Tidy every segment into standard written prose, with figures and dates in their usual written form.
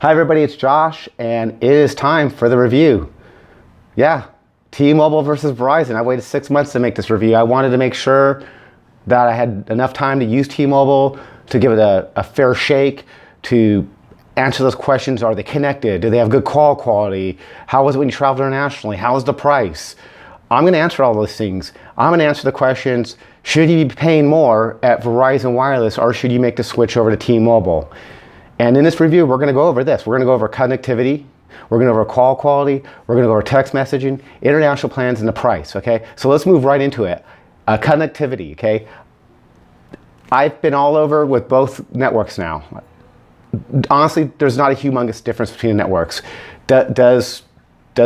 Hi everybody, it's Josh, and it is time for the review. Yeah, T-Mobile versus Verizon. I waited 6 months to make this review. I wanted to make sure that I had enough time to use T-Mobile, to give it a fair shake, to answer those questions. Are they connected? Do they have good call quality? How was it when you travel internationally? How was the price? I'm going to answer all those things. I'm going to answer the questions, should you be paying more at Verizon Wireless or should you make the switch over to T-Mobile? And in this review, we're going to go over this. We're going to go over connectivity, we're going to go over call quality, we're going to go over text messaging, international plans, and the price, okay? So let's move right into it. Connectivity, okay? I've been all over with both networks now. Honestly, there's not a humongous difference between the networks. Does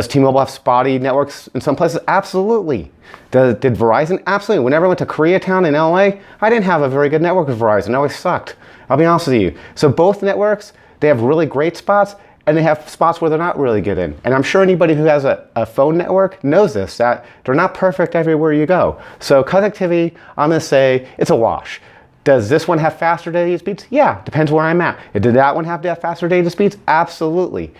T-Mobile have spotty networks in some places? Absolutely. Did Verizon? Absolutely. Whenever I went to Koreatown in LA, I didn't have a very good network with Verizon. It always sucked. I'll be honest with you. So both networks, they have really great spots and they have spots where they're not really good in. And I'm sure anybody who has a phone network knows this, that they're not perfect everywhere you go. So connectivity, I'm going to say it's a wash. Does this one have faster data speeds? Yeah, depends where I'm at. Did that one have faster data speeds? Absolutely.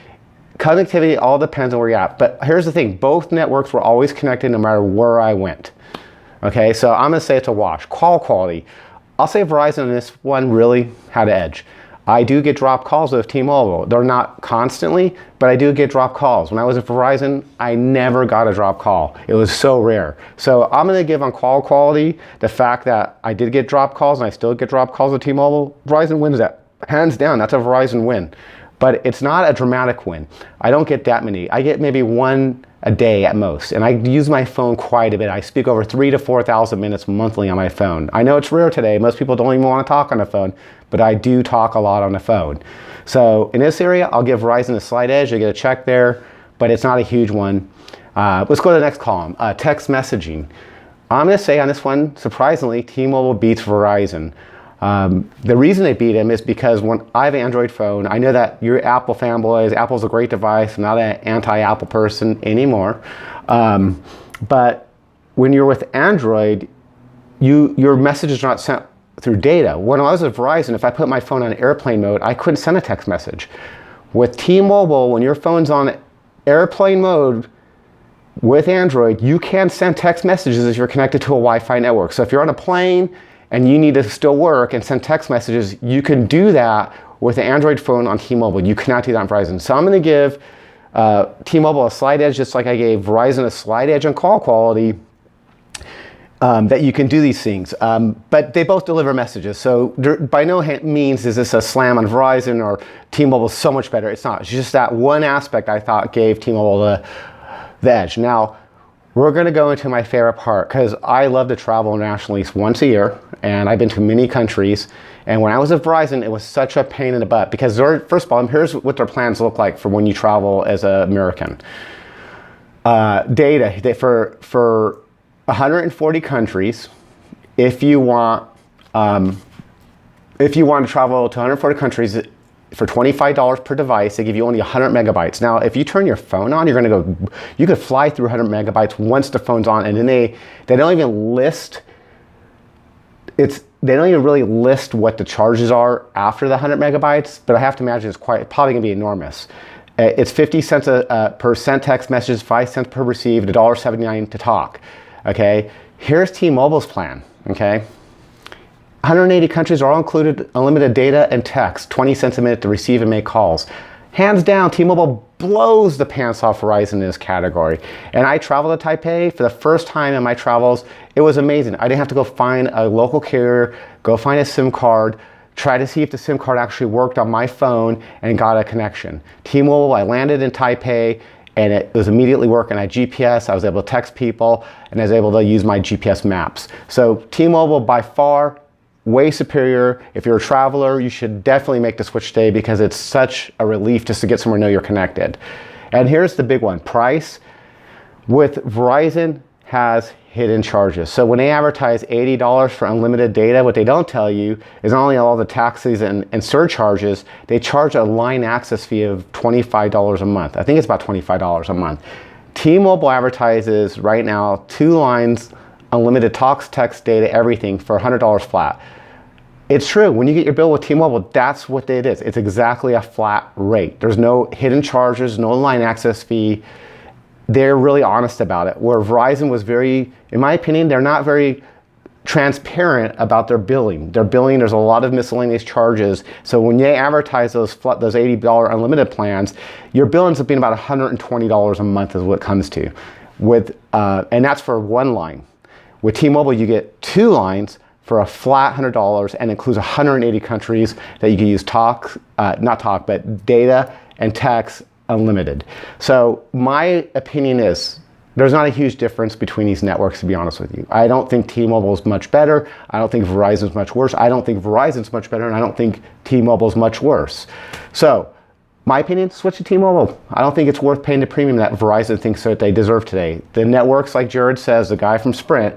Connectivity all depends on where you're at. But here's the thing, both networks were always connected no matter where I went. Okay, so I'm gonna say it's a wash. Call quality, I'll say Verizon on this one really had an edge. I do get dropped calls with T-Mobile. They're not constantly, but I do get dropped calls. When I was at Verizon, I never got a drop call. It was so rare. So I'm gonna give on call quality the fact that I did get drop calls and I still get drop calls with T-Mobile. Verizon wins that, hands down, that's a Verizon win. But it's not a dramatic win. I don't get that many. I get maybe one a day at most. And I use my phone quite a bit. I speak over 3,000 to 4,000 minutes monthly on my phone. I know it's rare today. Most people don't even want to talk on the phone, but I do talk a lot on the phone. So in this area, I'll give Verizon a slight edge. I get a check there, but it's not a huge one. Let's go to the next column, text messaging. I'm gonna say on this one, surprisingly, T-Mobile beats Verizon. The reason they beat him is because when I have an Android phone, I know that you're Apple fanboys, Apple's a great device, I'm not an anti-Apple person anymore. But when you're with Android, your messages are not sent through data. When I was at Verizon, if I put my phone on airplane mode, I couldn't send a text message. With T-Mobile, when your phone's on airplane mode with Android, you can send text messages if you're connected to a Wi-Fi network. So if you're on a plane, and you need to still work and send text messages, you can do that with an Android phone on T-Mobile. You cannot do that on Verizon. So I'm gonna give T-Mobile a slight edge, just like I gave Verizon a slight edge on call quality, that you can do these things. But they both deliver messages. So by no means is this a slam on Verizon or T-Mobile so much better. It's not. It's just that one aspect I thought gave T-Mobile the edge. Now, we're going to go into my favorite part because I love to travel internationally at least once a year, and I've been to many countries. And when I was at Verizon, it was such a pain in the butt because first of all, here's what their plans look like for when you travel as an American. Data for 140 countries. If you want to travel to 140 countries, for $25 per device, they give you only 100 megabytes. Now, if you turn your phone on, you could fly through 100 megabytes once the phone's on, and then they don't even list, they don't even really list what the charges are after the 100 megabytes, but I have to imagine it's probably gonna be enormous. It's 50 cents per sent text messages, 5 cents per received, $1.79 to talk, okay? Here's T-Mobile's plan, okay? 180 countries are all included unlimited data and text, 20 cents a minute to receive and make calls. Hands down, T-Mobile blows the pants off Verizon in this category. And I traveled to Taipei for the first time in my travels. It was amazing. I didn't have to go find a local carrier, go find a SIM card, try to see if the SIM card actually worked on my phone and got a connection. T-Mobile, I landed in Taipei and it was immediately working. I had GPS, I was able to text people, and I was able to use my GPS maps. So T-Mobile by far, way superior. If you're a traveler, you should definitely make the switch today because it's such a relief just to get somewhere and know you're connected. And here's the big one, price. With Verizon has hidden charges. So when they advertise $80 for unlimited data, what they don't tell you is not only all the taxes and surcharges, they charge a line access fee of $25 a month. I think it's about $25 a month. T-Mobile advertises right now 2 lines, unlimited talks, text, data, everything for $100 flat. It's true. When you get your bill with T-Mobile, that's what it is. It's exactly a flat rate. There's no hidden charges, no line access fee. They're really honest about it. Where Verizon was very, in my opinion, they're not very transparent about their billing. Their billing, there's a lot of miscellaneous charges. So when they advertise those $80 unlimited plans, your bill ends up being about $120 a month is what it comes to. And that's for one line. With T-Mobile, you get 2 lines for a flat $100 and includes 180 countries that you can use but data and text unlimited. So my opinion is there's not a huge difference between these networks, to be honest with you. I don't think T-Mobile is much better. I don't think Verizon's much worse. I don't think Verizon's much better, and I don't think T-Mobile's much worse. So my opinion, switch to T-Mobile. I don't think it's worth paying the premium that Verizon thinks that they deserve today. The networks, like Jared says, the guy from Sprint,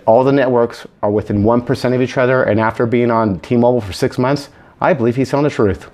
all the networks are within 1% of each other, and after being on T-Mobile for 6 months, I believe he's telling the truth.